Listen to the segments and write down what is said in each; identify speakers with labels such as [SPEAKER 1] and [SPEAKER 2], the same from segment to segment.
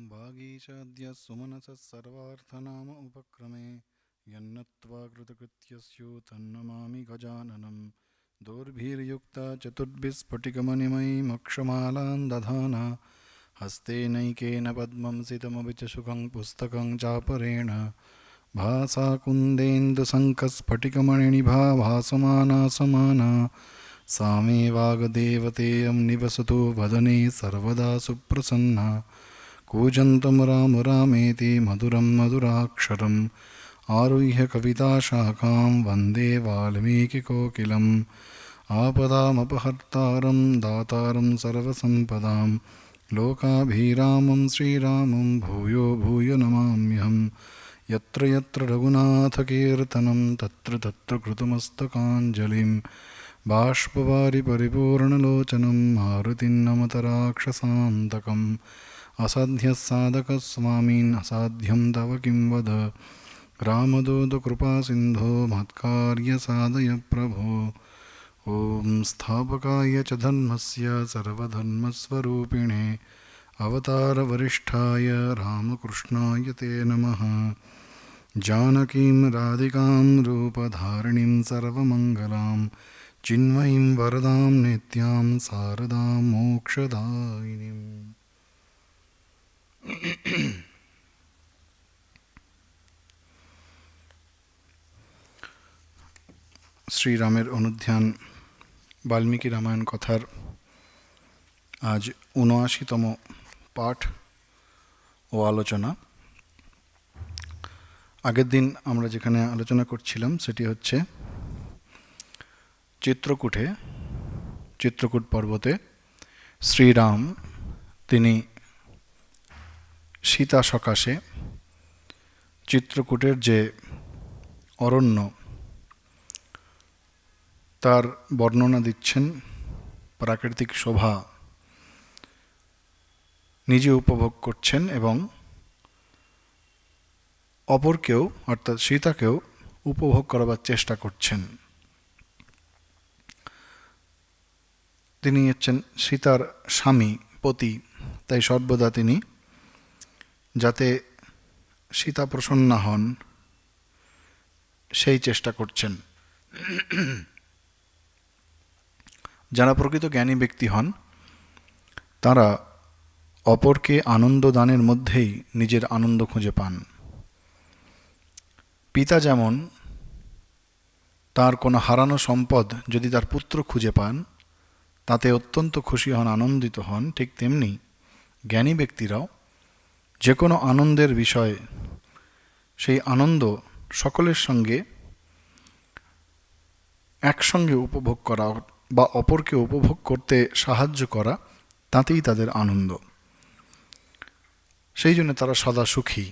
[SPEAKER 1] वागीशाद्य सुमनसः सर्वार्थनाम उपक्रमे यन्नत्वा कृतकृत्यस्यो तन्नमामि गजाननं दोर्भिर्युक्ता चतुर्भिस्फटिकमणिमयीमक्षमालां दधाना हस्तेनैकेन पद्मं सितमपि च सुखं पुस्तकं चापरेण भासा कुन्देन्दुशङ्खस्फटिकमणिनिभा भासमाना समाना सा मे वाग्देवतेयं निवसतु वदने सर्वदा सुप्रसन्ना कूजन्तं राम रामेति मधुरं मधुराक्षरम् आरुह्य कविताशाखां वन्दे वाल्मीकिकोकिलम् आपदामपहर्तारं दातारं सर्वसम्पदां लोकाभिरामं श्रीरामं भूयो भूयो नमाम्यहम् यत्र यत्र रघुनाथकीर्तनं तत्र तत्र कृतमस्तकाञ्जलिं बाष्पवारि परिपूर्णलोचनं मारुतिं नमत राक्षसान्तकम् असाध्यसाधकस्वामिन् असाध्यं तव किं वद रामदूतकृपासिन्धो मत्कार्यसाधय प्रभो ॐ स्थापकाय च धर्मस्य सर्वधर्मस्वरूपिणे अवतारवरिष्ठाय रामकृष्णाय ते नमः जानकीं राधिकां रूपधारिणीं सर्वमङ्गलां चिन्मयीं वरदां नित्यां शारदां मोक्षदायिनीम्। শ্রীরামের অনুধ্যান বাল্মীকি রামায়ণ কথার আজ ৭৯তম পাঠ ও আলোচনা। আগের দিন আমরা যেখানে আলোচনা করছিলাম সেটি হচ্ছে চিত্রকূট পর্বতে শ্রীরাম তিনি সীতা সকাশে চিত্রকূটের যে অরণ্য তার বর্ণনা দিচ্ছেন, প্রাকৃতিক শোভা নিজে উপভোগ করছেন এবং অপরকেও অর্থাৎ সীতাকেও উপভোগ করাবার চেষ্টা করছেন। তিনি হচ্ছেন সীতার স্বামী, পতি, তাই সর্বদা তিনি যাতে সীতা প্রসন্না হন সেই চেষ্টা করছেন। যারা প্রকৃত জ্ঞানী ব্যক্তি হন তারা অপরকে আনন্দ দানের মধ্যেই নিজের আনন্দ খুঁজে পান। পিতা যেমন তার কোনো হারানো সম্পদ যদি তার পুত্র খুঁজে পান তাতে অত্যন্ত খুশি হন, আনন্দিত হন, ঠিক তেমনি জ্ঞানী ব্যক্তিরাও যে কোনো আনন্দের বিষয়ে সেই আনন্দ সকলের সঙ্গে একসঙ্গে উপভোগ করা বা অপরকে উপভোগ করতে সাহায্য করা, তাতেই তাদের আনন্দ। সেই জন্য তারা সদা সুখী।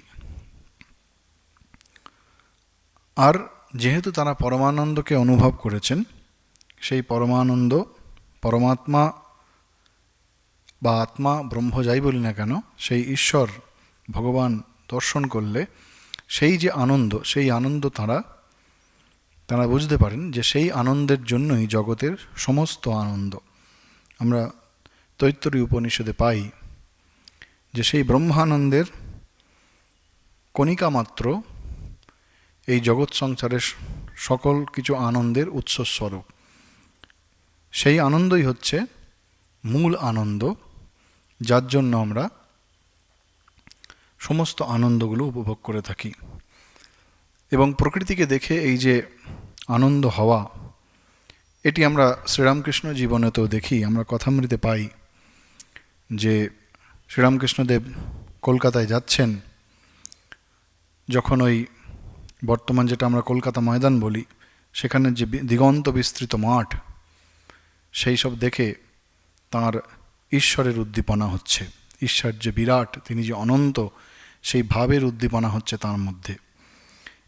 [SPEAKER 1] আর যেহেতু তারা পরমানন্দকে অনুভব করেছেন, সেই পরমানন্দ, পরমাত্মা বা আত্মা, ব্রহ্ম যাই বলি না কেন, সেই ঈশ্বর ভগবান দর্শন করলে সেই যে আনন্দ, সেই আনন্দ তারা বুঝতে পারেন যে সেই আনন্দের জন্যই জগতের সমস্ত আনন্দ। আমরা তৈত্তরী উপনিষদে পাই যে সেই ব্রহ্মানন্দের কণিকা মাত্র এই জগৎ সংসারের সকল কিছু আনন্দের উৎসস্বরূপ। সেই আনন্দই হচ্ছে মূল আনন্দ, যার জন্য আমরা সমস্ত আনন্দগুলো উপভোগ করে থাকি। এবং প্রকৃতিকে দেখে এই যে আনন্দ হওয়া, এটি আমরা শ্রীরামকৃষ্ণ জীবনেতেও দেখি। আমরা কথামৃতে পাই যে শ্রীরামকৃষ্ণদেব কলকাতায় যাচ্ছেন, যখন ওই বর্তমান যেটা আমরা কলকাতা ময়দান বলি, সেখানে যে দিগন্ত বিস্তৃত মাঠ, সেই সব দেখে তাঁর ঈশ্বরের উদ্দীপনা হচ্ছে। ঈশ্বর যে বিরাট, তিনি যে অনন্ত, সেই ভাবের উদ্দীপনা হচ্ছে তার মধ্যে।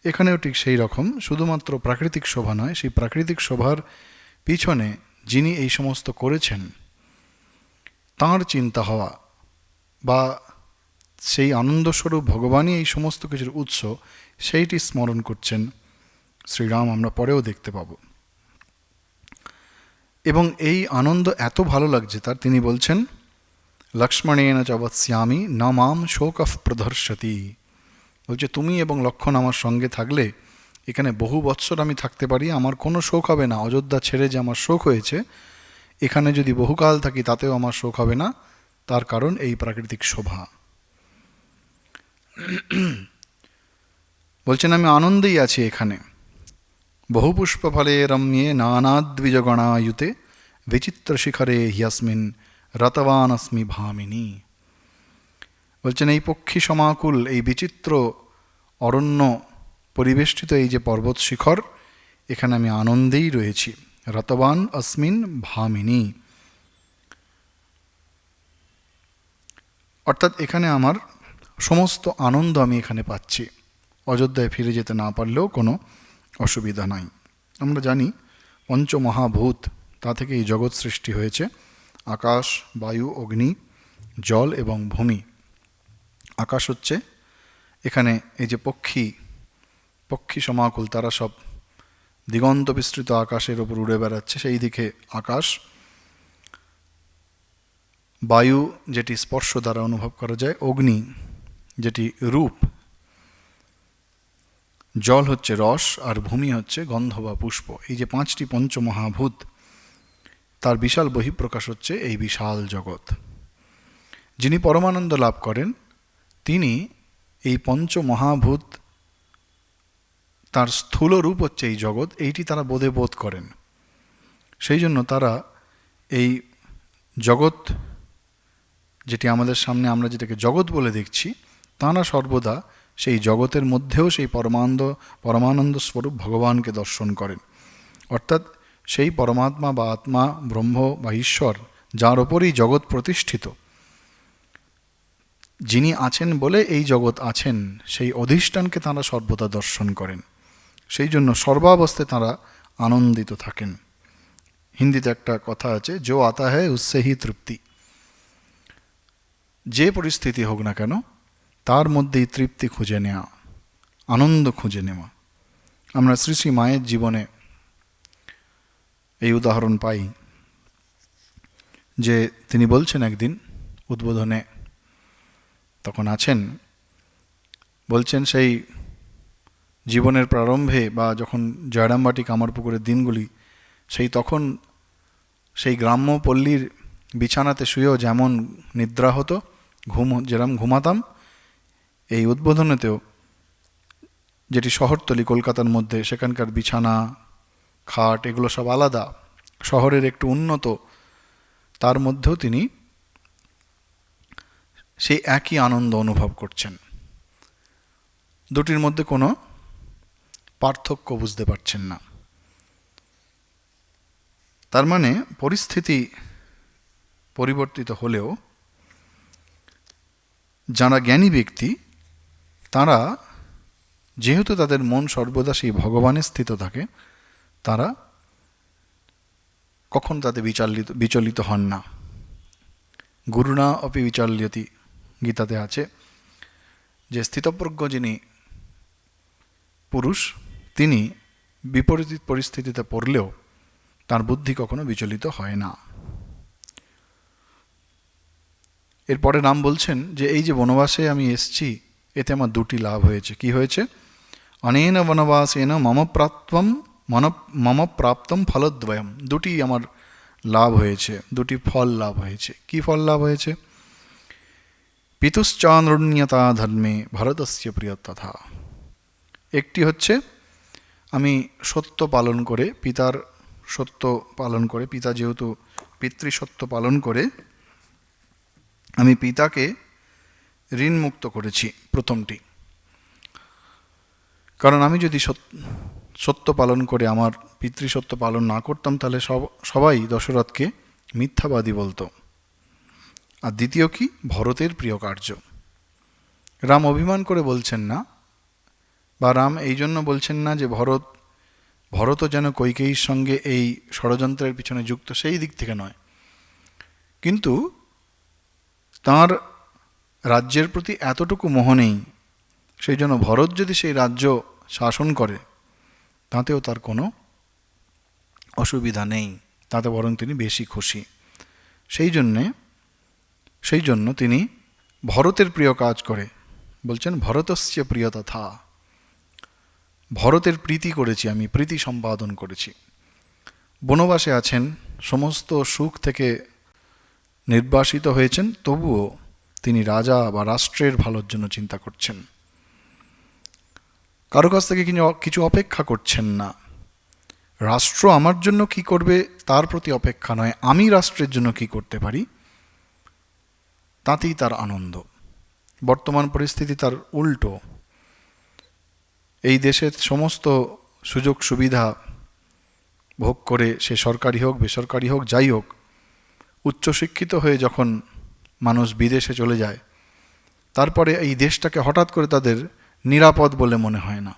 [SPEAKER 1] এখানেও ঠিক সেই রকম, শুধুমাত্র প্রাকৃতিক শোভা নয়, সেই প্রাকৃতিক শোভার পিছনে যিনি এই সমস্ত করেছেন তাঁর চিন্তা হওয়া বা সেই আনন্দস্বরূপ ভগবানই এই সমস্ত কিছুর উৎস, সেইটি স্মরণ করছেন শ্রীরাম, আমরা পরেও দেখতে পাব। এবং এই আনন্দ এত ভালো লাগছে তার, তিনি বলছেন লক্ষ্মণেন চ বৎস্যামি ন মাম শোকঃ প্রদর্শতি। বলছে তুমি এবং লক্ষ্মণ আমার সঙ্গে থাকলে এখানে বহু বৎসর আমি থাকতে পারি, আমার কোনো শোক হবে না। অযোধ্যা ছেড়ে যে আমার শোক হয়েছে, এখানে যদি বহুকাল থাকি তাতেও আমার শোক হবে না। তার কারণ এই প্রাকৃতিক শোভা। বলছেন আমি আনন্দেই আছি এখানে। বহু পুষ্প ফলে রম্যে নানাদ্বিজগণায়ুতে বিচিত্র শিখরে হিয়াস্মিন রতবান अस्मि ভামিনী। বলছেন এই পক্ষী সমাকুল, এই বিচিত্র অরণ্য পরিবেষ্টিত এই যে পর্বত শিখর, এখানে আমি আনন্দেই রয়েছি। রতবান अस्मिन् ভামিনী, অর্থাৎ এখানে আমার সমস্ত আনন্দ আমি এখানে পাচ্ছি। অযোধ্যায় ফিরে যেতে না পারলেও কোনো অসুবিধা নাই। আমরা জানি পঞ্চমহাভূত, তা থেকে এই জগৎ সৃষ্টি হয়েছে। আকাশ, বায়ু, অগ্নি, জল এবং ভূমি। আকাশ হচ্ছে এখানে এই যে পক্ষী সমাকুল, তারা সব দিগন্ত বিস্তৃত আকাশের ওপর উড়ে বেড়াচ্ছে, সেই দিকে আকাশ। বায়ু যেটি স্পর্শ দ্বারা অনুভব করা যায়, অগ্নি যেটি রূপ, জল হচ্ছে রস, আর ভূমি হচ্ছে গন্ধ বা পুষ্প। এই যে পাঁচটি পঞ্চমহাভূত, তার বিশাল বহিঃপ্রকাশ হচ্ছে এই বিশাল জগৎ। যিনি পরমানন্দ লাভ করেন তিনি এই পঞ্চমহাভূত, তার স্থূল রূপ হচ্ছে এই জগৎ, এইটি তারা বোধ করেন। সেই জন্য তারা এই জগৎ যেটি আমাদের সামনে আমরা যেটাকে জগৎ বলে দেখছি, তাঁরা সর্বদা সেই জগতের মধ্যেও সেই পরমানন্দ স্বরূপ ভগবানকে দর্শন করেন। অর্থাৎ সেই পরমাত্মা বা আত্মা, ব্রহ্ম বা ঈশ্বর, যার ওপরই জগৎ প্রতিষ্ঠিত, যিনি আছেন বলে এই জগৎ আছেন, সেই অধিষ্ঠানকে তাঁরা সর্বদা দর্শন করেন। সেই জন্য সর্বাবস্থায় তাঁরা আনন্দিত থাকেন। হিন্দিতে একটা কথা আছে, জো আতা হ্যায় উসসে হি তৃপ্তি। যে পরিস্থিতি হোক না কেন তার মধ্যেই তৃপ্তি খুঁজে নেওয়া, আনন্দ খুঁজে নেওয়া। আমরা শ্রী শ্রী মায়ের জীবনে এই উদাহরণ পাই যে তিনি বলছেন একদিন উদ্বোধনে, তখন আছেন, বলছেন সেই জীবনের প্রারম্ভে বা যখন জয়রামবাটি কামারপুকুরের দিনগুলি, তখন সেই গ্রাম্য পল্লীর বিছানাতে শুয়েও যেমন নিদ্রা হতো, যেরম ঘুমাতাম, এই উদ্বোধনেতেও যেটি শহরতলি কলকাতার মধ্যে, সেখানকার বিছানা, খাট এগুলো সব আলাদা, শহরের একটু উন্নত, তার মধ্যেও তিনি সেই একই আনন্দ অনুভব করছেন। দুটির মধ্যে কোনো পার্থক্য বুঝতে পারছেন না। তার মানে পরিস্থিতি পরিবর্তিত হলেও যারা জ্ঞানী ব্যক্তি, তারা যেহেতু তাদের মন সর্বদা সেই ভগবানে স্থিত থাকে, তারা কখন তাতে বিচলিত হন না। গুরুণা অপি বিচল্যতি, গীতাতে আছে যে স্থিতপ্রজ্ঞ যিনি পুরুষ, তিনি বিপরীত পরিস্থিতিতে পড়লেও তার বুদ্ধি কখনো বিচলিত হয় না। এরপরে রাম বলছেন যে এই যে বনবাসে আমি এসছি, এতে আমার দুটি লাভ হয়েছে। কি হয়েছে? অনেন বনবাসেন মম প্রাপ্তম ফলদ্বয়ম। দুটি আমার লাভ হয়েছে, দুটি ফল লাভ হয়েছে। কি ফল লাভ হয়েছে? পিতুশ্চানৃণ্যতা ধর্মে ভরতস্য প্রিয়তথা। একটি হচ্ছে আমি সত্য পালন করে, পিতার সত্য পালন করে, পিতা যেহেতু পিতৃসত্য পালন করে আমি পিতাকে ঋণমুক্ত করেছি, প্রথমটি। কারণ আমি যদি সত্য পালন করে আমার পিতৃসত্য পালন না করতাম, তাহলে সবাই দশরথকে মিথ্যাবাদী বলতো। আর দ্বিতীয় কি? ভরতের প্রিয় কার্য। রাম অভিমান করে বলছেন না, বা রাম এই জন্য বলছেন না যে ভরতও যেন কৈকেয়ীর সঙ্গে এই ষড়যন্ত্রের পিছনে যুক্ত, সেই দিক থেকে নয়। কিন্তু তাঁর রাজ্যের প্রতি এতটুকু মোহ নেই, সেই জন্য ভরত যদি সেই রাজ্য শাসন করে তাতেও তার কোনো অসুবিধা নেই, তাতে বরং তিনি বেশি খুশি। সেই জন্যে সেই জন্য তিনি ভরতের প্রিয় কাজ করে বলছেন ভরতস্য প্রিয় তথা, ভরতের প্রীতি করেছি আমি, প্রীতি সম্পাদন করেছি। বনবাসে আছেন, সমস্ত সুখ থেকে নির্বাসিত হয়েছেন, তবুও তিনি রাজা বা রাষ্ট্রের ভালোর জন্য চিন্তা করছেন, কারো কাছ থেকে কিছু অপেক্ষা করছেন না। রাষ্ট্র আমার জন্য কি করবে তার প্রতি অপেক্ষা নয়, আমি রাষ্ট্রের জন্য কি করতে পারি তাতেই তার আনন্দ। বর্তমান পরিস্থিতি তার উল্টো। এই দেশের সমস্ত সুযোগ সুবিধা ভোগ করে, সে সরকারি হোক বেসরকারি হোক যাই হোক, উচ্চশিক্ষিত হয়ে যখন মানুষ বিদেশে চলে যায়, তারপরে এই দেশটাকে হঠাৎ করে তাদের নিরাপদ বলে মনে হয় না।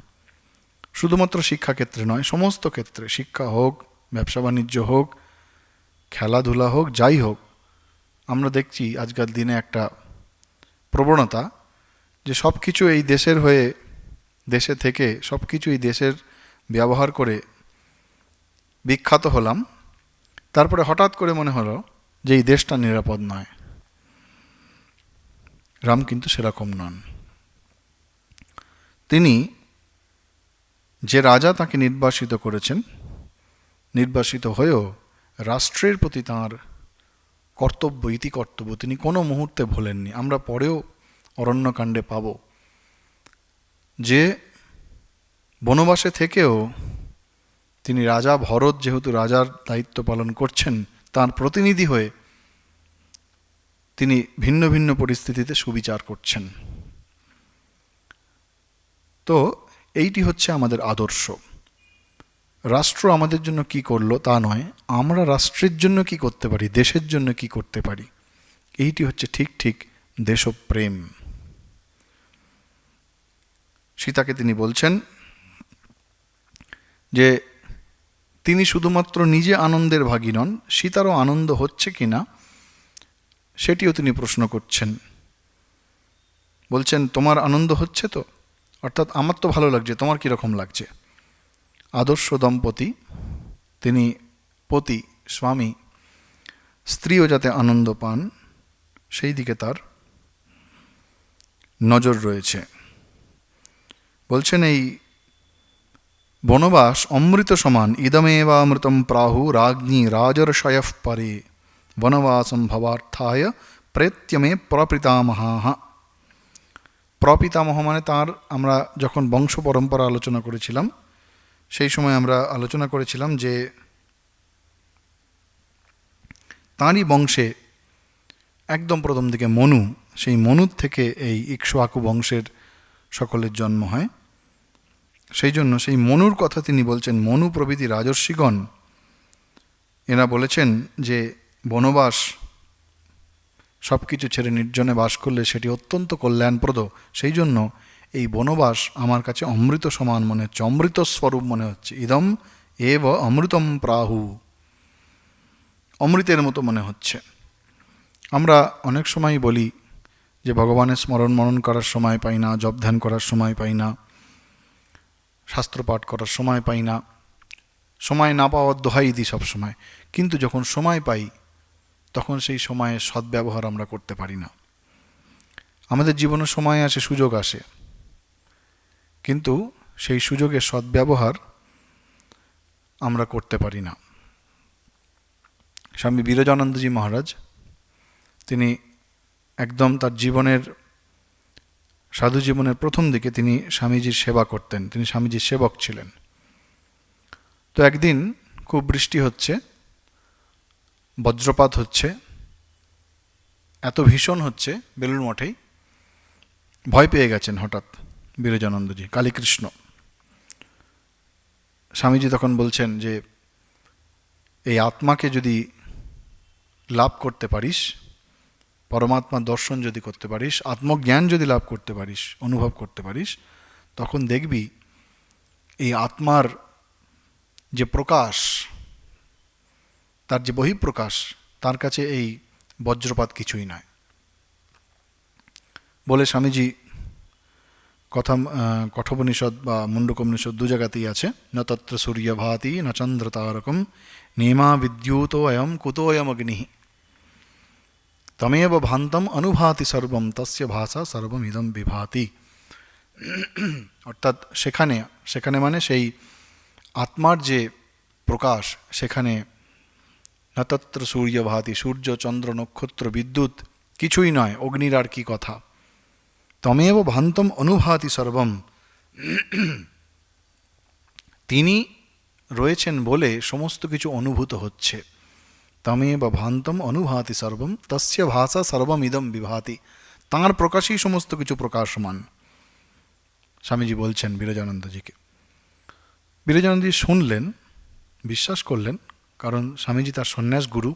[SPEAKER 1] শুধুমাত্র শিক্ষাক্ষেত্রে নয়, সমস্ত ক্ষেত্রে, শিক্ষা হোক, ব্যবসা বাণিজ্য হোক, খেলাধুলা হোক, যাই হোক, আমরা দেখছি আজকাল দিনে একটা প্রবণতা যে সব কিছু এই দেশের হয়ে, দেশে থেকে সব কিছু এই দেশের ব্যবহার করে বিখ্যাত হলাম, তারপরে হঠাৎ করে মনে হলো যে এই দেশটা নিরাপদ নয়। রাম কিন্তু সেরকম নন। তিনি যে রাজা তাকে নির্বাসিত করেছেন, নির্বাসিত হয়েও রাষ্ট্রের প্রতি তাঁর কর্তব্য, ইতিকর্তব্য তিনি কোনো মুহূর্তে ভোলেননি। আমরা পরেও অরণ্যকাণ্ডে পাব যে বনবাসে থেকেও তিনি রাজা ভরত যেহেতু রাজার দায়িত্ব পালন করছেন, তার প্রতিনিধি হয়ে তিনি ভিন্ন ভিন্ন পরিস্থিতিতে সুবিচার করছেন। তো এইটি হচ্ছে আমাদের আদর্শ। রাষ্ট্র আমাদের জন্য কি করলো তা নয়, আমরা রাষ্ট্রের জন্য কি করতে পারি, দেশের জন্য কি করতে পারি, এইটি হচ্ছে ঠিক ঠিক দেশপ্রেম। সীতাকে তিনি বলছেন যে তিনি শুধুমাত্র নিজে আনন্দের ভাগী নন, সীতারও আনন্দ হচ্ছে কিনা সেটিও তিনি প্রশ্ন করছেন। বলছেন তোমার আনন্দ হচ্ছে তো, অর্থাৎ আমার তো ভালো লাগছে, তোমার কীরকম লাগছে। আদর্শ দম্পতি, তিনি পতি স্বামী, স্ত্রীও যাতে আনন্দ পান সেই দিকে তার নজর রয়েছে। বলছেন এই বনবাস অমৃত সমান, ইদমেবামৃতম প্রাহু রাজ্ঞী রাজর্ষয়ঃ পরে বনবাসম ভবার্থায় প্রেত্যমে প্রপিতামহাঃ। প্রপিতামহ মানে তার, আমরা যখন বংশ পরম্পরা আলোচনা করেছিলাম সেই সময় আমরা আলোচনা করেছিলাম যে তাঁরই বংশে একদম প্রথম দিকে মনু, সেই মনুর থেকে এই ইক্ষ্বাকু বংশের সকলের জন্ম হয়। সেই জন্য সেই মনুর কথা তিনি বলছেন। মনু প্রভৃতি রাজর্ষিগণ এরা বলেছেন যে বনবাস সব কিছু ছেড়ে নির্জনে বাস করলে সেটি অত্যন্ত কল্যাণপ্রদ। সেই জন্য এই বনবাস আমার কাছে অমৃত সমান মনে হচ্ছে, অমৃত স্বরূপ মনে হচ্ছে। ইদম এব অমৃতম প্রাহু, অমৃতের মতো মনে হচ্ছে। আমরা অনেক সময় বলি যে ভগবানের স্মরণ মনন করার সময় পাই না, জপ ধ্যান করার সময় পাই না, শাস্ত্র পাঠ করার সময় পাই না, সময় না পাওয়ার দোহাই দিই সবসময়। কিন্তু যখন সময় পাই তখন সেই সময়ের সদ্ব্যবহার আমরা করতে পারি না। আমাদের জীবনে সময় আসে, সুযোগ আসে, কিন্তু সেই সুযোগের সদ্ব্যবহার আমরা করতে পারি না। স্বামী বিরজানন্দজি মহারাজ তিনি একদম তার জীবনের, সাধু জীবনের প্রথম দিকে তিনি স্বামীজির সেবা করতেন, তিনি স্বামীজির সেবক ছিলেন। তো একদিন খুব বৃষ্টি হচ্ছে, বজ্রপাত হচ্ছে, এত ভীষণ হচ্ছে বেলুড় মঠেই, ভয় পেয়ে গেছেন হঠাৎ বিরজানন্দজি, কালীকৃষ্ণ। স্বামীজি তখন বলছেন যে এই আত্মাকে যদি লাভ করতে পারিস, পরমাত্মার দর্শন যদি করতে পারিস, আত্মজ্ঞান যদি লাভ করতে পারিস, অনুভব করতে পারিস, তখন দেখবি এই আত্মার যে প্রকাশ, তার যে বহিঃপ্রকাশ, তার কাছে এই বজ্রপাত কিছুই নয়। বলে স্বামীজি কঠোপনিষদ বা মুন্ডকোপনিষদ দু জায়গাতেই আছে, ন তত্র সূর্য ভাতি ন চন্দ্র তারকম নেমা বিদ্যুতো অয়ম কুতোয়ম অগ্নি। তমেব ভান্তম অনুভাতি সর্বম তস্য ভাষা সর্বমিদম বিভাতি। অর্থাৎ সেখানে সেখানে মানে সেই আত্মার যে প্রকাশ, সেখানে না তত্র সূর্য ভাতি, সূর্য চন্দ্র নক্ষত্র বিদ্যুৎ কিছুই নয়, অগ্নির আর কি কথা। তমেব ভান্তম অনুভাতি সর্বম, তিনি রয়েছেন বলে সমস্ত কিছু অনুভূত হচ্ছে। তমেব ভান্তম অনুভাতি সর্বম তস্য ভাষা সর্বমিদম বিভাতি, তাঁর প্রকাশেই সমস্ত কিছু প্রকাশমান। স্বামীজি বলছেন বিরজানন্দজিকে। বিরজানন্দজি শুনলেন, বিশ্বাস করলেন, কারণ স্বামীজি তার সন্ন্যাস গুরু,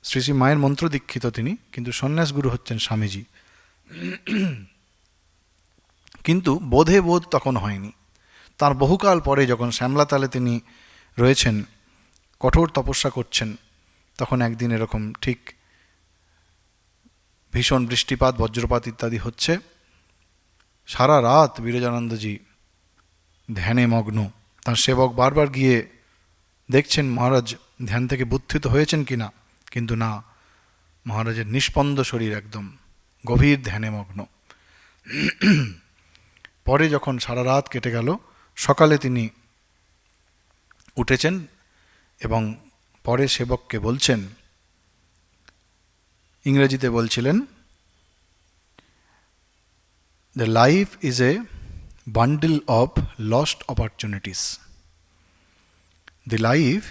[SPEAKER 1] শ্রী শ্রী মায়ের মন্ত্র দীক্ষিত তিনি, কিন্তু সন্ন্যাস গুরু হচ্ছেন স্বামীজি। কিন্তু বোধে বোধ তখন হয়নি। তার বহুকাল পরে যখন শ্যামলাতালে তিনি রয়েছেন, কঠোর তপস্যা করছেন, তখন একদিন এরকম ঠিক ভীষণ বৃষ্টিপাত বজ্রপাত ইত্যাদি হচ্ছে। সারা রাত বিরজানন্দজি ধ্যানে মগ্ন। তার সেবক বারবার গিয়ে দেখছেন মহারাজ ধ্যান থেকে বুদ্ধিত হয়েছেন কিনা, কিন্তু না, মহারাজের নিষ্পন্দ শরীর একদম গভীর ধ্যানে মগ্ন। পরে যখন সারা রাত কেটে গেল, সকালে তিনি উঠেছেন এবং পরে সেবককে বলছেন, ইংরেজিতে বলছিলেন, the life is a bundle of lost opportunities. The life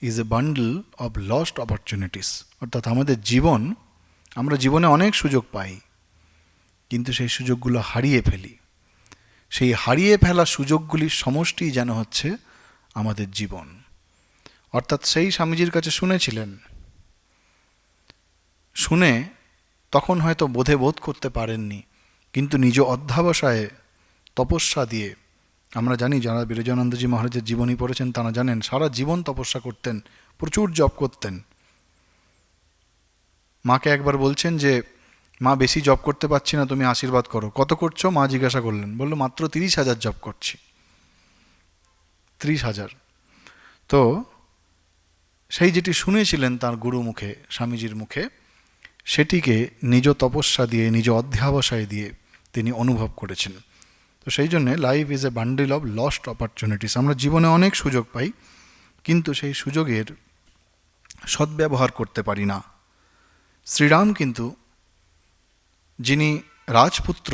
[SPEAKER 1] is a bundle of lost opportunities. অর্থাৎ আমাদের জীবন, আমরা জীবনে অনেক সুযোগ পাই, কিন্তু সেই সুযোগগুলো হারিয়ে ফেলি। সেই হারিয়ে ফেলা সুযোগগুলির সমষ্টি যেন হচ্ছে আমাদের জীবন। অর্থাৎ সেই স্বামীজির কাছে শুনেছিলেন, শুনে তখন হয়তো বোধে বোধ করতে পারেননি, কিন্তু নিজ অধ্যাবসায়ে তপস্যা দিয়ে, আমরা জানি যারা বিরজানন্দজি মহারাজের জীবনী পড়েছেন তারা জানেন সারা জীবন তপস্যা করতেন, প্রচুর জপ করতেন। মাকে একবার বলছেন যে মা বেশি জপ করতে পারছি না, তুমি আশীর্বাদ করো। কত করছো? মা জিজ্ঞাসা করলেন, বললো মাত্র 30,000 জপ করছি। 30,000। তো সেই যেটি শুনেছিলেন তার গুরু মুখে, স্বামীজির মুখে, সেটিকে নিজ তপস্যা দিয়ে, নিজ অধ্যাবসায় দিয়ে তিনি অনুভব করেছেন। তো সেই জন্যে life is a bundle of lost opportunities. আমরা জীবনে অনেক সুযোগ পাই, কিন্তু সেই সুযোগের সদ্ব্যবহার করতে পারি না। শ্রীরাম কিন্তু, যিনি রাজপুত্র,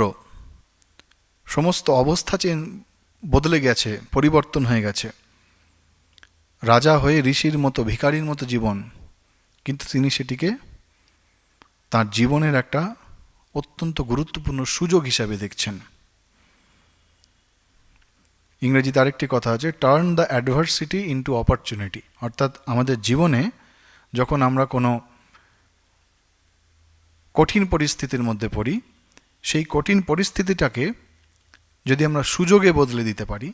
[SPEAKER 1] সমস্ত অবস্থা বদলে গেছে, পরিবর্তন হয়ে গেছে, রাজা হয়ে ঋষির মতো, ভিখারির মতো জীবন, কিন্তু তিনি সেটিকে তার জীবনের একটা অত্যন্ত গুরুত্বপূর্ণ সুযোগ হিসাবে দেখছেন। ইংরেজিতে আরেকটি কথা আছে, turn the adversity into opportunity. অর্থাৎ আমাদের জীবনে যখন আমরা কোনো কঠিন পরিস্থিতির মধ্যে পড়ি, সেই কঠিন পরিস্থিতিটাকে যদি আমরা সুযোগে বদলে দিতে পারি,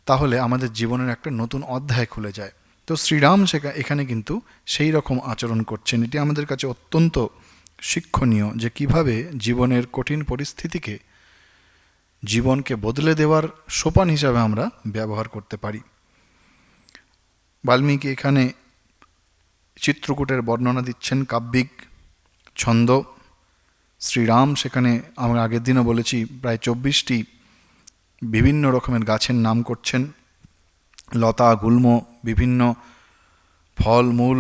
[SPEAKER 1] তাহলে আমাদের জীবনের একটা নতুন অধ্যায় খুলে যায়। তো শ্রীরাম এখানে কিন্তু সেই রকম আচরণ করছেন। এটি আমাদের কাছে অত্যন্ত শিক্ষণীয়, যে কিভাবে জীবনের কঠিন পরিস্থিতিকে জীবনকে বদলে দেওয়ার সোপান হিসাবে আমরা ব্যবহার করতে পারি। বাল্মীকি এখানে চিত্রকূটের বর্ণনা দিচ্ছেন, কাব্যিক ছন্দ। শ্রীরাম সেখানে, আমরা আগের দিনও বলেছি, প্রায় 24টি বিভিন্ন রকমের গাছের নাম করছেন, লতা গুল্ম, বিভিন্ন ফল মূল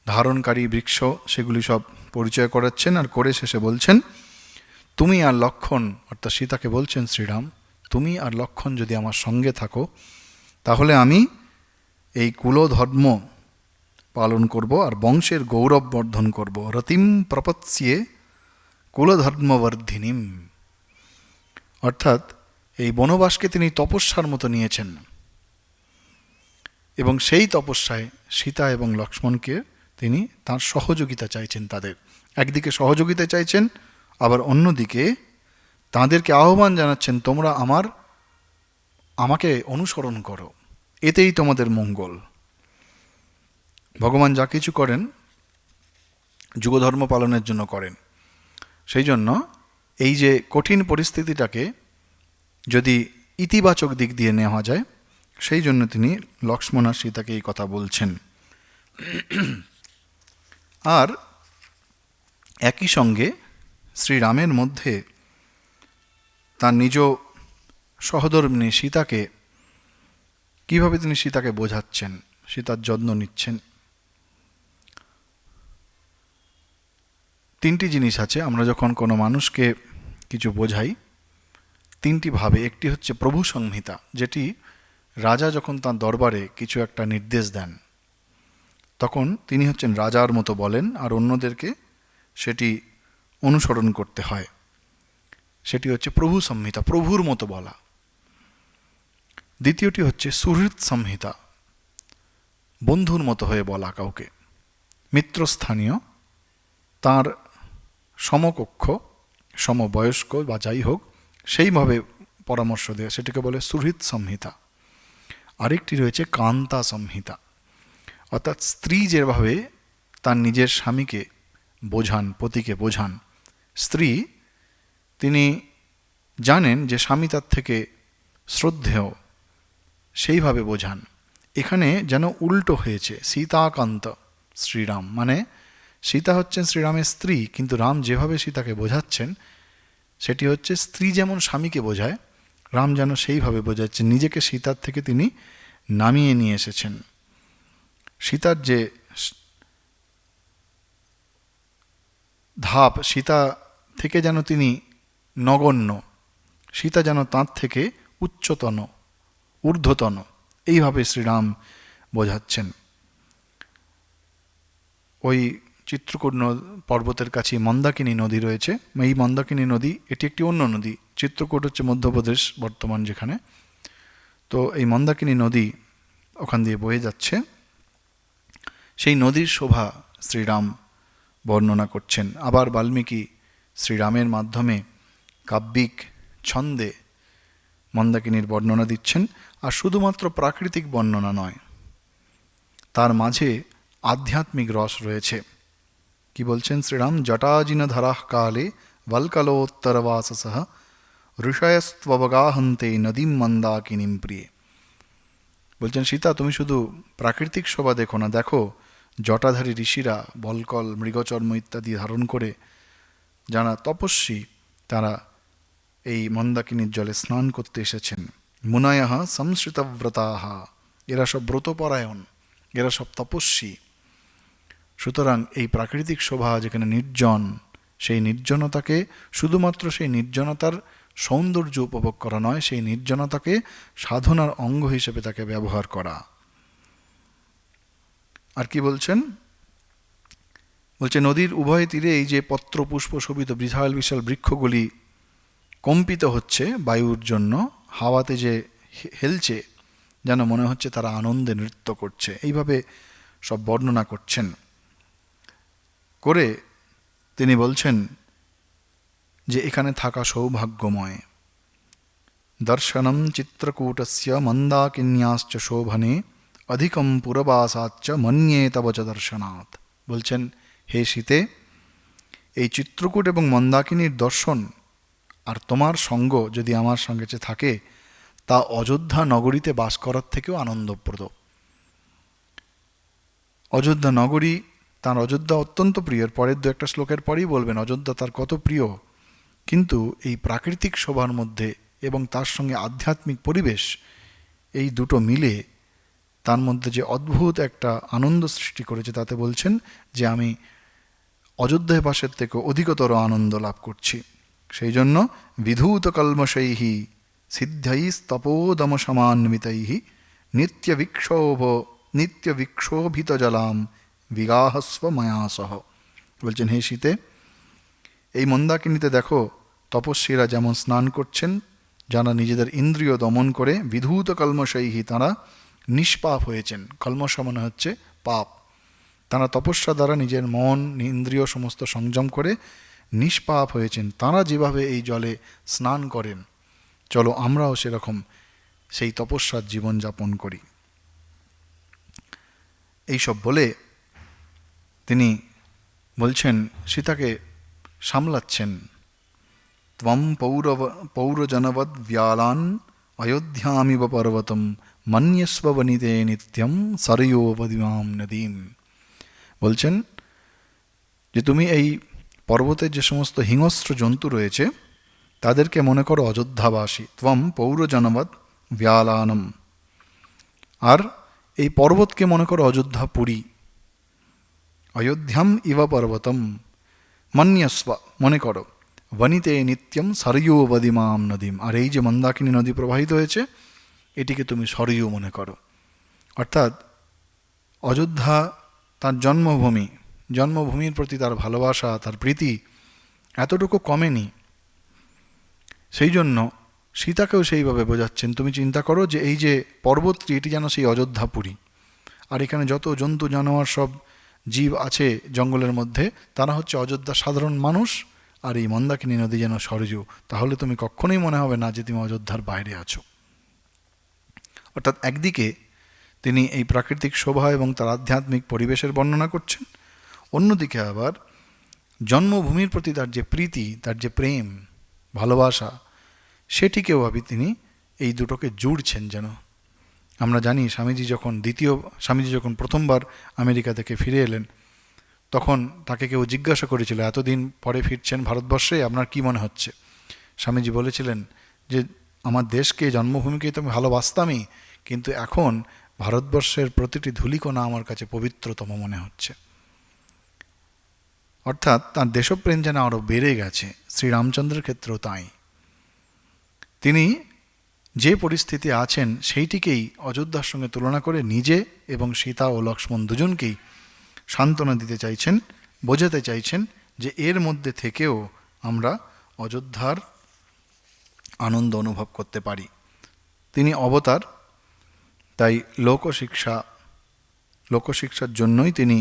[SPEAKER 1] ধারণকারী বৃক্ষ, সেগুলি সব পরিচয় করাচ্ছেন। আর করে শেষে বলছেন, তুমি আর লক্ষণ, অর্থাৎ সীতাকে বলছেন শ্রীরাম, তুমি আর লক্ষণ যদি আমার সঙ্গে থাকো, তাহলে আমি এই কুলধর্ম পালন করব আর বংশের গৌরব বর্ধন করব। রতিম প্রপৎস্যে কুলধর্মবর্ধিনীম। অর্থাৎ এই বনবাসকে তিনি তপস্যার মতো নিয়েছেন, এবং সেই তপস্যায় সীতা এবং লক্ষ্মণকে তিনি তার সহযোগিতা চাইছেন। তাদের একদিকে সহযোগিতা চাইছেন, আবার অন্যদিকে তাদেরকে আহ্বান জানাচ্ছেন, তোমরা আমাকে অনুসরণ করো, এতেই তোমাদের মঙ্গল। ভগবান যা কিছু করেন যুগধর্ম পালনের জন্য করেন। সেই জন্য এই যে কঠিন পরিস্থিতিটাকে যদি ইতিবাচক দিক দিয়ে নেওয়া যায়, সেই জন্য তিনি লক্ষ্মণ আর সীতাকে এই কথা বলছেন। আর একই সঙ্গে শ্রীরামের মধ্যে তার নিজ সহধর্মিণী সীতাকে কিভাবে তিনি সীতাকে বোঝাচ্ছেন, সীতার যত্ন নিচ্ছেন। তিনটি জিনিস আছে, আমরা যখন কোনো মানুষকে কিছু বোঝাই তিনটি ভাবে। একটি হচ্ছে প্রভু সংহিতা, যেটি রাজা যখন তার দরবারে কিছু একটা নির্দেশ দেন তখন তিনি হচ্ছেন রাজার মতো বলেন, আর অন্যদেরকে সেটি অনুসরণ করতে হয়। সেটি হচ্ছে প্রভু সংহিতা, প্রভুর মতো বলা। দ্বিতীয়টি হচ্ছে সুহৃদ সংহিতা, বন্ধুর মতো হয়ে বলা কাউকে, মিত্রস্থানীয়, তার সমকক্ষ, সমবয়স্ক বা যাই হোক সেইভাবে পরামর্শ দেওয়া, সেটাকে বলে সুহৃদ সংহিতা। আরেকটি রয়েছে কান্তা সংহিতা, অর্থাৎ স্ত্রী যেভাবে তার নিজের স্বামীকে বোঝান, পতিকে বোঝান, স্ত্রী তিনি জানেন যে স্বামী তার থেকে শ্রদ্ধেয়, সেইভাবে বোঝান। এখানে যেন উল্টো হয়েছে, সীতাকান্ত শ্রীরাম, মানে সীতা হচ্ছেন শ্রীরামের স্ত্রী, কিন্তু রাম যেভাবে সীতাকে বোঝাচ্ছেন সেটি হচ্ছে স্ত্রী যেমন স্বামীকে বোঝায়, রাম যেন সেইভাবে বোঝাচ্ছেন, নিজেকে সীতার থেকে তিনি নামিয়ে নিয়ে এসেছেন। সীতার যে ধাপ, সীতা থেকে যেন তিনি নগণ্য, সীতা যেন তাঁর থেকে উচ্চতন, ঊর্ধ্বতন, এইভাবে শ্রীরাম বোঝাচ্ছেন। ওই চিত্রকূট পর্বতের কাছে মন্দাকিনী নদী রয়েছে। এই মন্দাকিনী নদী, এটি একটি অন্য নদী, চিত্রকূট হচ্ছে মধ্যপ্রদেশ বর্তমান যেখানে। তো এই মন্দাকিনী নদী ওখান দিয়ে বয়ে যাচ্ছে, সেই নদীর শোভা শ্রীরাম বর্ণনা করছেন। আবার বাল্মীকি শ্রীরামের মাধ্যমে কাব্যিক ছন্দে মন্দাকিনীর বর্ণনা দিচ্ছেন। আর শুধুমাত্র প্রাকৃতিক বর্ণনা নয়, তার মাঝে আধ্যাত্মিক রস রয়েছে। কি বলছেন শ্রীরাম? জটাজিন ধারাহ কালে বলকলোত্তরবাসসহ ঋষয়স্ত্ববগাহন্তে নদীম মন্দাকিনীম প্রিয়ে। বলছেন সীতা, তুমি শুধু প্রাকৃতিক শোভা দেখো না, দেখো জটাধারী ঋষিরা বলকল, মৃগচর্ম ইত্যাদি ধারণ করে যারা তপস্বী, তারা এই মন্দাকিনীর জলে স্নান করতে এসেছেন। মুনয়ঃ সংশ্রিতব্রতাঃ, এরা সব ব্রতপরায়ণ, এরা সব তপস্বী। সুতরাং এই প্রাকৃতিক শোভা যেখানে নির্জন, সেই নির্জনতাকে শুধুমাত্র সেই নির্জনতার সৌন্দর্য উপভোগ করা নয়, সেই নির্জনতাকে সাধনার অঙ্গ হিসেবে তাকে ব্যবহার করা। আর কি বলছেন? বলছে নদীর উভয় তীরে এই যে পত্র পুষ্প শোভিত বিশাল বিশাল বৃক্ষগুলি কম্পিত হচ্ছে বায়ুর জন্য, হাওয়াতে যে হেলছে, যেন মনে হচ্ছে তারা আনন্দে নৃত্য করছে। এইভাবে সব বর্ণনা করছেন। করে তিনি বলছেন যে এখানে থাকা সৌভাগ্যময়। দর্শনম চিত্রকূটস্য মন্দাকিন্যাশ্চ শোভনে অধিকম পুরবাসাচ্চ মন্যে তব চ দর্শনাৎ। বলছেন হে সীতে, এই চিত্রকূট এবং মন্দাকিনীর দর্শন আর তোমার সঙ্গ যদি আমার সঙ্গে থাকে, তা অযোধ্যা নগরীতে বাস করার থেকেও আনন্দপ্রদ। অযোধ্যা নগরী, তার অযোধ্যা অত্যন্ত প্রিয়। পরের দু একটা শ্লোকের পরেই বলবেন অযোধ্যা তার কত প্রিয়। কিন্তু এই প্রাকৃতিক শোভার মধ্যে এবং তার সঙ্গে আধ্যাত্মিক পরিবেশ, এই দুটো মিলে তার মধ্যে যে অদ্ভুত একটা আনন্দ সৃষ্টি করেছে, তাতে বলছেন যে আমি অযোধ্যায় বাসের থেকে অধিকতর আনন্দ লাভ করছি। সেই জন্য বিধূত কল্মষৈহি সিদ্ধৈস্তপোদম সমান্বিতৈহি নিত্য বিক্ষোভিত জলাম বিগাহস্ব মায়াসহ। বলছেন হে সীতে, এই মন্দাকিনীতে দেখো তপস্বীরা যেমন স্নান করছেন, যারা নিজেদের ইন্দ্রিয় দমন করে বিধূত কল্মষৈহি, তারা নিষ্পাপ হয়েছেন। কল্মষ মানে হচ্ছে পাপ। তারা তপস্যা দ্বারা নিজের মন ইন্দ্রিয় সমস্ত সংযম করে নিষ্পাপ হয়েছেন। তারা যেভাবে এই জলে স্নান করেন, চলো আমরাও সেরকম সেই তপস্যার জীবনযাপন করি। এইসব বলে তিনি বলছেন, সীতাকে সামলাচ্ছেন। ত্বম পৌরজনবদ ব্যালান অযোধ্যামিব পর্বতম মন্যস্ব বনিতে নিত্যম সরয়োপদিমাম নদীম। বলছেন যে তুমি এই পর্বতের যে সমস্ত হিংস্র জন্তু রয়েছে তাদেরকে মনে করো অযোধ্যাবাসী, ত্বম পৌরজনবৎ ব্যালানম। আর এই পর্বতকে মনে করো অযোধ্যাপুরী, অযোধ্যাম ইব পর্বতম মন্যস্ব, মনে করো বনিতে নিত্যম সরয়ূ বদিমাম নদীম। আর এই যে মন্দাকিনী নদী প্রবাহিত হয়েছে এটিকে তুমি সরয়ূ মনে করো। অর্থাৎ অযোধ্যা তার জন্মভূমি, জন্মভূমির প্রতি তার ভালোবাসা, তার প্রীতি এতটুকু কমেনি। সেই জন্য সীতাকেও সেইভাবে বোঝাচ্ছেন, তুমি চিন্তা করো যে এই যে পর্বতটি এটি যেন সেই অযোধ্যাপুরী, আর এখানে যত জন্তু জানোয়ার সব জীব আছে জঙ্গলের মধ্যে তারা হচ্ছে অযোধ্যার সাধারণ মানুষ, আর এই মন্দাকিনী নদী যেন সরযূ। তাহলে তুমি কখনোই মনে হবে না যে তুমি অযোধ্যার বাইরে আছো। অর্থাৎ একদিকে তিনি এই প্রাকৃতিক শোভা এবং তার আধ্যাত্মিক পরিবেশের বর্ণনা করছেন, অন্যদিকে আবার জন্মভূমির প্রতি তার যে প্রীতি, তার যে প্রেম ভালোবাসা, সেটিকেও তিনি এই দুটোকে জুড়ছেন যেন। আমরা জানি স্বামীজি যখন প্রথমবার আমেরিকা থেকে ফিরে এলেন তখন তাকে কেউ জিজ্ঞাসা করেছিল, এতদিন পরে ফিরছেন ভারতবর্ষে, আপনার কি মনে হচ্ছে? স্বামীজি বলেছিলেন যে আমার দেশকে, জন্মভূমিকে তো আমি ভালোবাসতামই, কিন্তু এখন ভারতবর্ষের প্রতিটি ধূলিকণা আমার কাছে পবিত্রতম মনে হচ্ছে। অর্থাৎ তার দেশপ্রেম যেন আরও বেড়ে গেছে। শ্রীরামচন্দ্রের ক্ষেত্রেও তাই। তিনি যে পরিস্থিতি আছেন সেইটিকেই অযোধ্যার সঙ্গে তুলনা করে নিজে এবং সীতা ও লক্ষ্মণ দুজনকেই সান্ত্বনা দিতে চাইছেন, বোঝাতে চাইছেন যে এর মধ্যে থেকেও আমরা অযোধ্যার আনন্দ অনুভব করতে পারি। তিনি অবতার, তাই লোকশিক্ষার জন্যই তিনি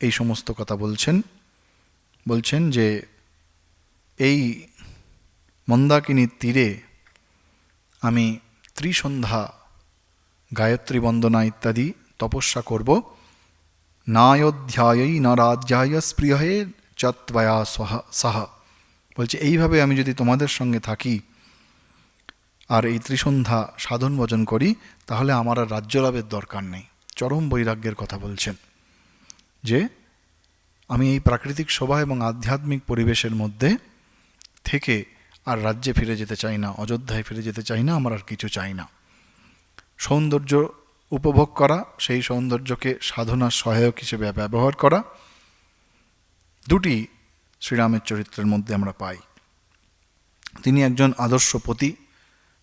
[SPEAKER 1] এই সমস্ত কথা বলছেন যে এই মন্দাকিনীর তীরে আমি ত্রিসন্ধ্যা, গায়ত্রী বন্দনা ইত্যাদি তপস্যা করব। নায়োধ্যায়ই ন রাজ্যায় স্পৃহে চত্বয়া সহ। বলছে এইভাবে আমি যদি তোমাদের সঙ্গে থাকি আর এই ত্রিসন্ধ্যা সাধন ভজন করি তাহলে আমার আর রাজ্য লাভের দরকার নেই। চরম বৈরাগ্যের কথা বলছেন যে আমি এই প্রাকৃতিক শোভা এবং আধ্যাত্মিক পরিবেশের মধ্যে থেকে আর রাজ্যে ফিরে যেতে চাই না, অযোধ্যায় ফিরে যেতে চাই না, আমার আর কিছু চাই না। সৌন্দর্য উপভোগ করা, সেই সৌন্দর্যকে সাধনার সহায়ক হিসেবে ব্যবহার করা, দুটি শ্রীরামের চরিত্রের মধ্যে আমরা পাই। তিনি একজন আদর্শ পতি,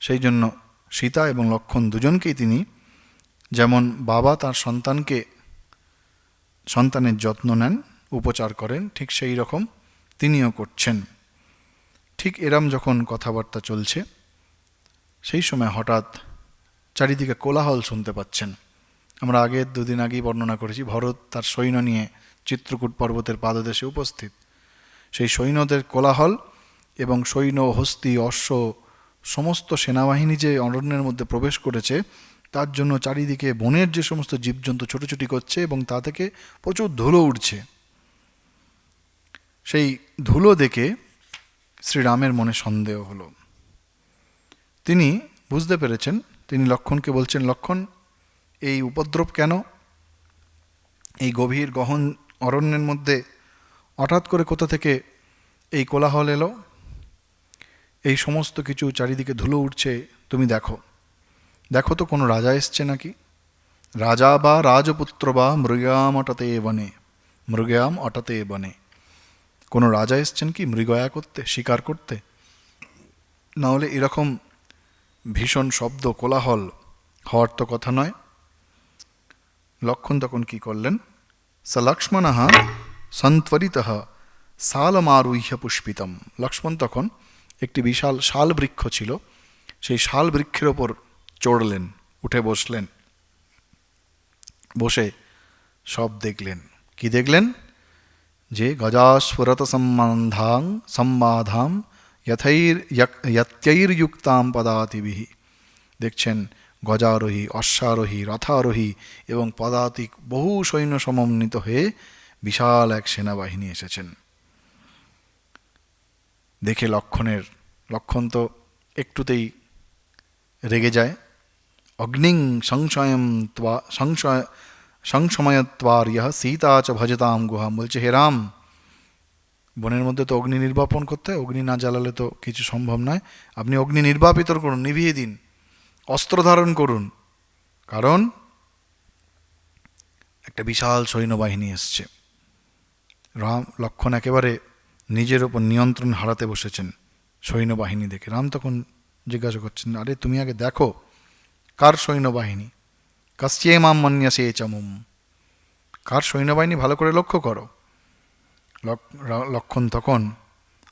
[SPEAKER 1] সেই জন্য সীতা এবং লক্ষ্মণ দুজনকেই তিনি যেমন বাবা তার সন্তানের যত্ন নেন, উপচার করেন, ঠিক সেই রকম তিনিও করছেন। ঠিক এরম যখন কথাবার্তা চলছে সেই সময় হঠাৎ চারিদিকে কোলাহল শুনতে পাচ্ছেন। আমরা দুদিন আগেই বর্ণনা করেছি, ভরত তার সৈন্য নিয়ে চিত্রকূট পর্বতের পাদদেশে উপস্থিত। সেই সৈন্যদের কোলাহল এবং সৈন্য, হস্তি, অশ্ব সমস্ত সেনাবাহিনী যে অরণ্যের মধ্যে প্রবেশ করেছে তার জন্য চারিদিকে বনের যে সমস্ত জীবজন্তু ছোটাছুটি করছে এবং তা থেকে প্রচুর ধুলো উঠছে। সেই ধুলো দেখে শ্রীরামের মনে সন্দেহ হলো। তিনি বুঝতে পেরেছেন, তিনি লক্ষ্মণকে বলছেন, লক্ষ্মণ এই উপদ্রব কেন? এই গভীর গহন অরণ্যের মধ্যে হঠাৎ করে কোথা থেকে এই কোলাহল এলো? এই সমস্ত কিছু চারিদিকে ধুলো উঠছে, তুমি দেখো তো কোনো রাজা এসছে নাকি? রাজা বা রাজপুত্র বা মৃগাম অটাতে বনে। কোনো রাজা এসছেন কি মৃগয়া করতে, শিকার করতে? নাহলে এরকম ভীষণ শব্দ, কোলাহল হওয়ার তো কথা নয়। লক্ষ্মণ তখন কি করলেন? সলক্ষ্মণঃ সন্ত্বরিতঃ শালমারুহ্য পুষ্পিতম। লক্ষ্মণ তখন একটি বিশাল শাল বৃক্ষ ছিল, সেই শাল বৃক্ষের ওপর চড়লেন, উঠে বসলেন। বসে সব দেখলেন। কি দেখলেন? যে গজাস্ফুরত সম্বাধাম যথৈর্যুক্তাম পদাতিভিঃ। দেখছেন গজারোহী, অশ্বারোহী, রথারোহী এবং পদাতিক বহু সৈন্য সমন্বিত হয়ে বিশাল এক সেনাবাহিনী এসেছেন। দেখে লক্ষ্মণ তো একটুতেই রেগে যায়। অগ্নিং সংশময়ত্বার্য সীতা চ ভজতাম গুহাম। বলছে, হে রাম, বনের মধ্যে তো অগ্নি নির্বাপন করতে হয়, অগ্নি না জ্বালালে তো কিছু সম্ভব নয়। আপনি অগ্নি নির্বাপিত করুন, নিভিয়ে দিন, অস্ত্র ধারণ করুন, কারণ একটা বিশাল সৈন্যবাহিনী এসছে। লক্ষ্মণ একেবারে নিজের ওপর নিয়ন্ত্রণ হারাতে বসেছেন সৈন্যবাহিনী দেখে। রাম তখন জিজ্ঞাসা করছেন, আরে তুমি আগে দেখো কার সৈন্যবাহিনী, কাস্যে মাম মন্যাসে চামুম, কার সৈন্যবাহিনী ভালো করে লক্ষ্য করো। লক্ষ্মণ তখন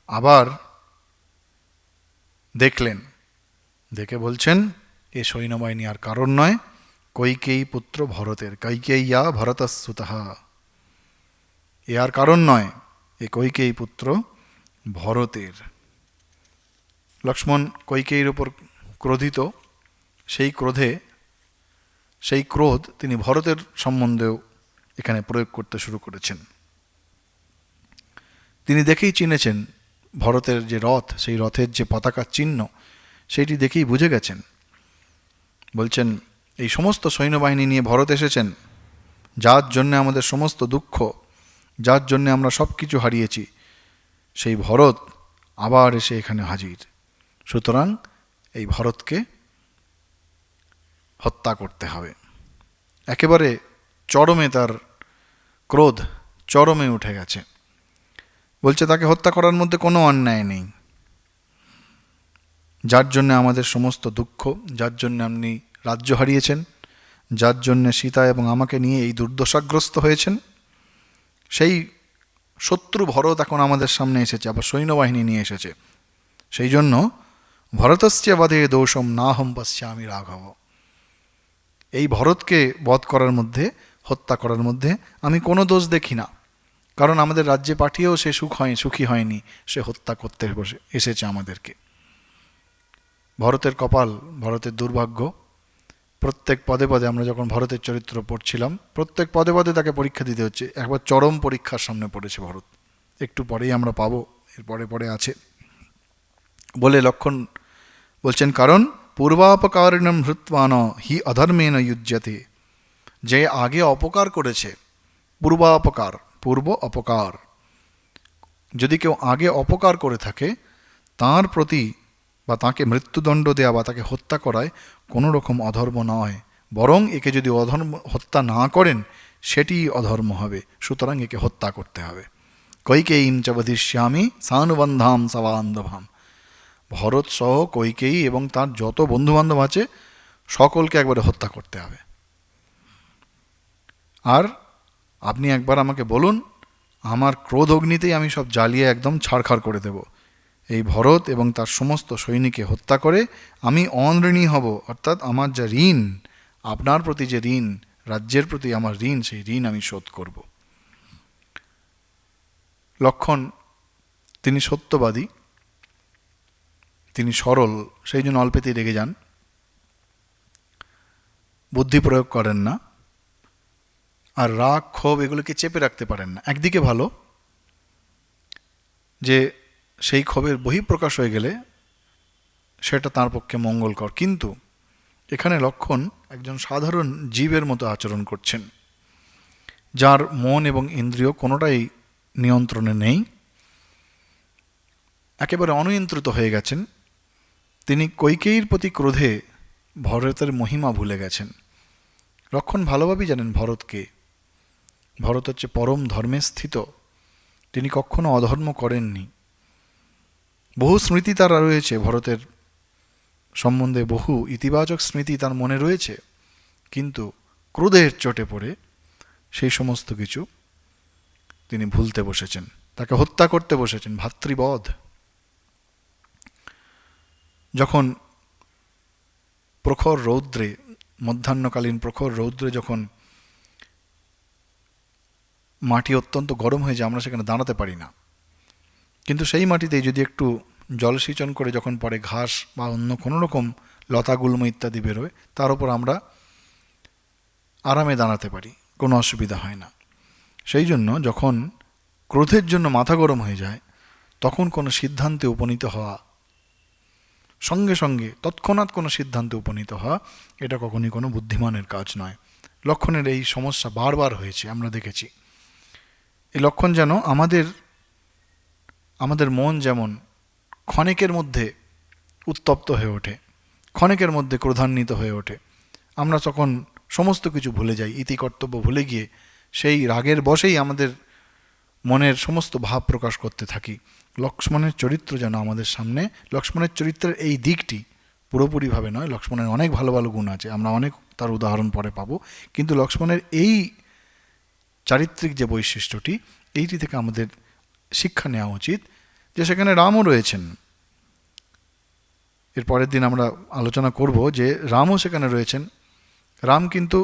[SPEAKER 1] আবার দেখলেন, দেখে বলছেন, এ সৈন্যবাহিনী আর কারণ নয়, কৈকেয়ী পুত্র ভরতের, কৈকেয়্যা ভরতস্যুতঃ। এ আর কারণ নয়, এ কৈকেয়ী পুত্র ভরতের। লক্ষ্মণ কৈকেয়ীর উপর ক্রোধিত, সেই ক্রোধ তিনি ভরতের সম্বন্ধেও এখানে প্রয়োগ করতে শুরু করেছেন। তিনি দেখেই চিনেছেন ভরতের যে রথ, সেই রথের যে পতাকার চিহ্ন, সেইটি দেখেই বুঝে গেছেন। বলছেন, এই সমস্ত সৈন্যবাহিনী নিয়ে ভরত এসেছেন, যার জন্যে আমাদের সমস্ত দুঃখ, যার জন্যে আমরা সব কিছু হারিয়েছি, সেই ভরত আবার এসে এখানে হাজির। সুতরাং এই ভরতকে হত্যা করতে হবে। একেবারে চরমে তার ক্রোধ চরমে উঠে গেছে। বলছে, তাকে হত্যা করার মধ্যে কোনো অন্যায় নেই, যার জন্য আমাদের সমস্ত দুঃখ, যার জন্য আপনি রাজ্য হারিয়েছেন, যার জন্য সীতা এবং আমাকে নিয়ে এই দুর্দশাগ্রস্ত হয়েছেন, সেই শত্রু ভরত এখন আমাদের সামনে এসেছে, আবার সৈন্যবাহিনী নিয়ে এসেছে। সেই জন্য ভরতস্য বধে দোষম নাহম পশ্যামি রাঘব। এই ভরতকে বধ করার মধ্যে, হত্যা করার মধ্যে আমি কোনো দোষ দেখি না, কারণ আমাদের রাজ্যে পাঠিয়েও সে সুখী হয়নি, সে হত্যা করতে এসেছে আমাদেরকে। ভরতের কপাল, ভরতের দুর্ভাগ্য। প্রত্যেক পদে পদে আমরা যখন ভরতের চরিত্র পড়ছিলাম, প্রত্যেক পদে পদে তাকে পরীক্ষা দিতে হচ্ছে। একবার চরম পরীক্ষার সামনে পড়েছে ভরত, একটু পরেই আমরা পাবো, এর পরে পরে আছে বলে লক্ষ্মণ বলছেন, কারণ পূর্বাপকারিণম হৃত্বান হি অধর্মেন যুজ্যতে। যে আগে অপকার করেছে, পূর্বাপকার, পূর্ব অপকার, যদি কেউ আগে অপকার করে থাকে, তার প্রতি বা তাকে মৃত্যুদণ্ড দেওয়া বা তাকে হত্যা করায় কোনো রকম অধর্ম নয়, বরং একে যদি হত্যা না করেন সেটি অধর্ম হবে। সুতরাং একে হত্যা করতে হবে। কৈকেয়ীম চ বধিষ্যামি সানুবন্ধাম সবান্ধভাম। ভরত সহ কৈকেয়ী এবং তার যত বন্ধুবান্ধব আছে সকলকে একবারে হত্যা করতে হবে। আর আপনি একবার আমাকে বলুন, আমার ক্রোধ অগ্নিতেই আমি সব জ্বালিয়ে একদম ছাড়খাড় করে দেব। এই ভরত এবং তার সমস্ত সৈনিককে হত্যা করে আমি অনঋণী হব, অর্থাৎ আমার যা ঋণ, আপনার প্রতি যে ঋণ, রাজ্যের প্রতি আমার ঋণ, সেই ঋণ আমি শোধ করব। লক্ষ্মণ তিনি সত্যবাদী, তিনি সরল, সেই জন্য অল্পেতেই রেগে যান, বুদ্ধি প্রয়োগ করেন না, আর রাগ ক্ষোভ এগুলোকে চেপে রাখতে পারেন না। একদিকে ভালো যে সেই ক্ষোভের বহিঃপ্রকাশ হয়ে গেলে সেটা তার পক্ষে মঙ্গলকর, কিন্তু এখানে লক্ষ্মণ একজন সাধারণ জীবের মতো আচরণ করছেন, যার মন এবং ইন্দ্রিয় কোনোটাই নিয়ন্ত্রণে নেই, একেবারে অনিয়ন্ত্রিত হয়ে গেছেন। তিনি কৈকেয়ীর প্রতি ক্রোধে ভরতের মহিমা ভুলে গেছেন। লক্ষ্মণ ভালোভাবেই জানেন ভরতকে, ভরত হচ্ছে পরম ধর্মে স্থিত, তিনি কখনো অধর্ম করেননি। বহু স্মৃতি তার রয়েছে, ভরতের সম্বন্ধে বহু ইতিবাচক স্মৃতি তার মনে রয়েছে, কিন্তু ক্রোধের চোটে পড়ে সেই সমস্ত কিছু তিনি ভুলতে বসেছেন, তাকে হত্যা করতে বসেছেন। ভাতৃবধ, যখন প্রখর রৌদ্রে, মধ্যাহ্নকালীন প্রখর রৌদ্রে যখন মাটি অত্যন্ত গরম হয়ে যায়, আমরা সেখানে দাঁড়াতে পারি না, কিন্তু সেই মাটিতে যদি একটু জলসিঞ্চন করে যখন পরে ঘাস বা অন্য কোনো রকম লতাগুল্ম ইত্যাদি বেরোয়, তার উপর আমরা আরামে দাঁড়াতে পারি, কোনো অসুবিধা হয় না। সেই জন্য যখন ক্রোধের জন্য মাথা গরম হয়ে যায়, তখন কোনো সিদ্ধান্তে উপনীত হওয়া, সঙ্গে সঙ্গে তৎক্ষণাৎ কোনো সিদ্ধান্তে উপনীত হওয়া, এটা কখনই কোনো বুদ্ধিমানের কাজ নয়। লক্ষণের এই সমস্যা বারবার হয়েছে, আমরা দেখেছি। এই লক্ষণ যেন আমাদের মন যেমন ক্ষণিকের মধ্যে উত্তপ্ত হয়ে ওঠে, ক্ষণিকের মধ্যে ক্রোধান্বিত হয়ে ওঠে। আমরা তখন সমস্ত কিছু ভুলে যাই, ইতি কর্তব্য ভুলে গিয়ে সেই রাগের বশেই আমাদের মনের সমস্ত ভাব প্রকাশ করতে থাকি। লক্ষ্মণের চরিত্র যেন আমাদের সামনে, লক্ষ্মণের চরিত্রের এই দিকটি পুরোপুরিভাবে নয়, লক্ষ্মণের অনেক ভালো ভালো গুণ আছে, আমরা অনেক তার উদাহরণ পরে পাবো, কিন্তু লক্ষ্মণের এই চারিত্রিক যে বৈশিষ্ট্যটি, এইটি থেকে আমাদের শিক্ষা নেওয়া উচিত যে সেখানে রামও রয়েছেন। এর পরের দিন আমরা আলোচনা করব যে রামও সেখানে রয়েছেন। রাম কিন্তু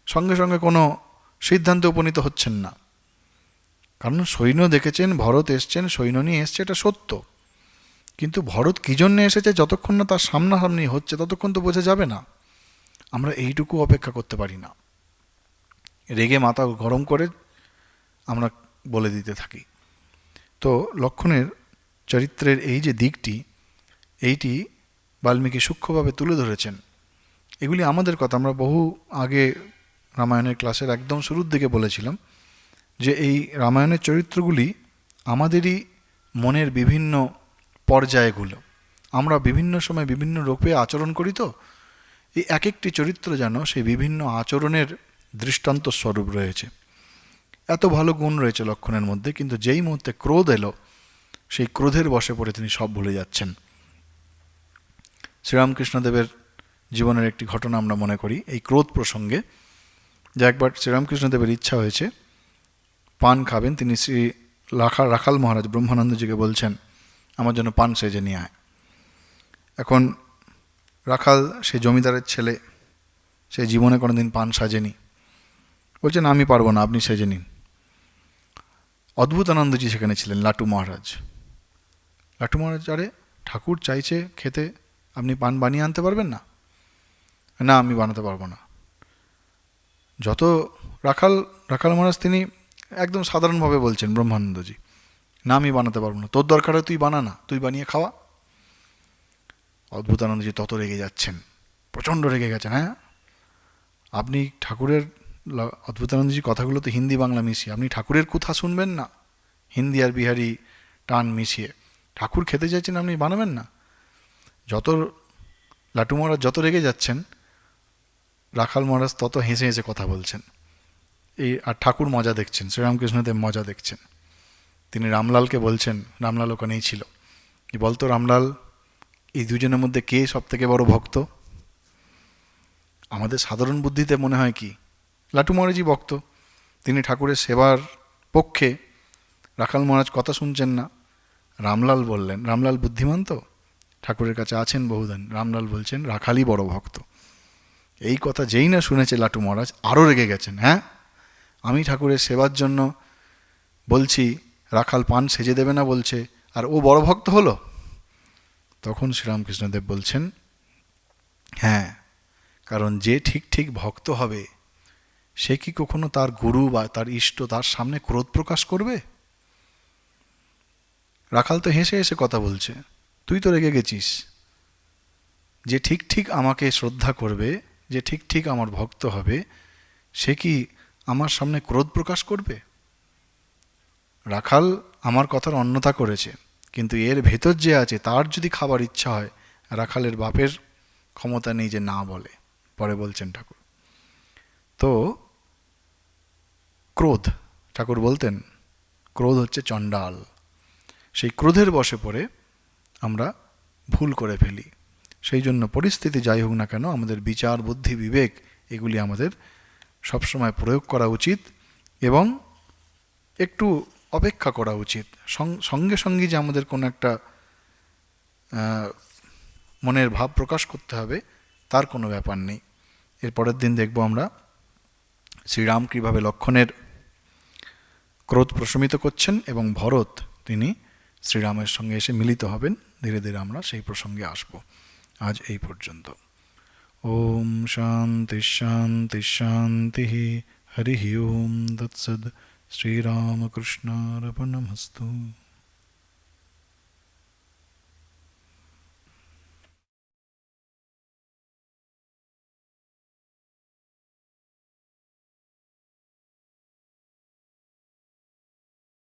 [SPEAKER 1] সঙ্গে সঙ্গে কোনো সিদ্ধান্তে উপনীত হচ্ছেন না, কারণ সৈন্য দেখেছেন, ভরত এসছেন, সৈন্য নিয়ে এসছে, এটা সত্য, কিন্তু ভরত কী জন্যে এসেছে যতক্ষণ না তার সামনাসামনি হচ্ছে ততক্ষণ তো বোঝা যাবে না। আমরা এইটুকু অপেক্ষা করতে পারি না, রেগে মাথা গরম করে আমরা বলে দিতে থাকি। তো লক্ষণের চরিত্রের এই যে দিকটি, এইটি বাল্মীকি সূক্ষ্মভাবে তুলে ধরেছেন। এগুলি আমাদের কথা, আমরা বহু আগে রামায়ণের ক্লাসের একদম শুরুর দিকে বলেছিলাম যে এই রামায়ণের চরিত্রগুলি আমাদেরই মনের বিভিন্ন পর্যায়গুলো, আমরা বিভিন্ন সময় বিভিন্ন রূপে আচরণ করি, তো এই এক একটি চরিত্র যেন সেই বিভিন্ন আচরণের দৃষ্টান্ত স্বরূপ রয়েছে। এত ভালো গুণ রয়েছে লক্ষণের মধ্যে, কিন্তু যেই মুহূর্তে ক্রোধ এলো, সেই ক্রোধের বশে পড়ে তিনি সব ভুলে যাচ্ছেন। শ্রীরামকৃষ্ণদেবের জীবনের একটি ঘটনা আমরা মনে করি এই ক্রোধ প্রসঙ্গে, যে একবার শ্রীরামকৃষ্ণদেবের ইচ্ছা হয়েছে পান খাবেন। তিনি শ্রী রাখাল মহারাজ ব্রহ্মানন্দজিকে বলছেন আমার জন্য পান সেজে নিয়ে আয়। এখন রাখাল সে জমিদারের ছেলে, সে জীবনে কোনোদিন পান সাজেনি, বলছেন আমি পারবো না, আপনি সেজে নিন। অদ্ভুতানন্দজি সেখানে ছিলেন, লাটু মহারাজ। লাটু মহারাজ, আরে ঠাকুর চাইছে খেতে, আপনি পান বানিয়ে আনতে পারবেন না? না, আমি বানাতে পারবো না। যত রাখাল মহারাজ তিনি একদম সাধারণভাবে বলছেন ব্রহ্মানন্দজি, না আমি বানাতে পারবো না, তোর দরকার হয় তুই বানা না, তুই বানিয়ে খাওয়া। অদ্ভুতানন্দজি তত রেগে যাচ্ছেন, প্রচণ্ড রেগে গেছেন। হ্যাঁ, আপনি ঠাকুরের, অদ্ভুতানন্দজি কথাগুলো তো হিন্দি বাংলা মিশিয়ে, আপনি ঠাকুরের কথা শুনবেন না, হিন্দি আর বিহারি টান মিশিয়ে ঠাকুর খেতে চাইছেন, আপনি বানাবেন না। লাটু মহারাজ যত রেগে যাচ্ছেন, রাখাল মহারাজ তত হেসে হেসে কথা বলছেন। আর ঠাকুর মজা দেখছেন, শ্রীরামকৃষ্ণদেব মজা দেখছেন। তিনি রামলালকে বলছেন, রামলাল ওখানেই ছিল, বলতো রামলাল, এই দুজনের মধ্যে কে সব থেকে বড় ভক্ত? আমাদের সাধারণ বুদ্ধিতে মনে হয় কি লাটু মহারাজই ভক্ত, তিনি ঠাকুরের সেবার পক্ষে, রাখাল মহারাজ কথা শুনছেন না। রামলাল বললেন, রামলাল বুদ্ধিমান তো, ঠাকুরের কাছে আছেন বহুদিন, রামলাল বলছেন রাখালই বড় ভক্ত। এই কথা যেই না শুনেছে লাটু মহারাজ আরও রেগে গেছেন। হ্যাঁ, আমি ঠাকুরের সেবার জন্য বলছি, রাখাল পান সেজে দেবে না বলছে, আর ও বড় ভক্ত হলো। তখন শ্রীরামকৃষ্ণদেব বলছেন, হ্যাঁ, কারণ যে ঠিক ঠিক ভক্ত হবে সে কি কখনো তার গুরু বা তার ইষ্ট তার সামনে ক্রোধ প্রকাশ করবে? রাখাল তো হেসে হেসে কথা বলছে, তুই তো রেগে গেছিস। যে ঠিক ঠিক আমাকে শ্রদ্ধা করবে, যে ঠিক ঠিক আমার ভক্ত হবে, সে কি আমার সামনে ক্রোধ প্রকাশ করবে? রাখাল আমার কথার অন্যথা করেছে, কিন্তু এর ভেতর যে আছে তার যদি খাবার ইচ্ছা হয়, রাখালের বাপের ক্ষমতা নেই যে না বলে। পরে বলছেন ঠাকুর, তো ক্রোধ, ঠাকুর বলতেন ক্রোধ হচ্ছে চণ্ডাল। সেই ক্রোধের বশে পড়ে আমরা ভুল করে ফেলি। সেই জন্য পরিস্থিতি যাই হোক না কেন, আমাদের বিচার, বুদ্ধি, বিবেক এগুলি আমাদের সবসময় প্রয়োগ করা উচিত এবং একটু অপেক্ষা করা উচিত। সঙ্গে সঙ্গে যে আমাদের কোনো একটা মনের ভাব প্রকাশ করতে হবে তার কোনো ব্যাপার নেই। এর পরের দিন দেখব আমরা শ্রীরাম কীভাবে লক্ষণের ক্রোধ প্রশমিত করছেন এবং ভরত তিনি শ্রীরামের সঙ্গে এসে মিলিত হবেন। ধীরে ধীরে আমরা সেই প্রসঙ্গে আসব। আজ এই পর্যন্ত। ওম শান্তি শান্তি শান্তি। হরি ওম তৎসৎ। শ্রীরামকৃষ্ণার্পণমস্তু।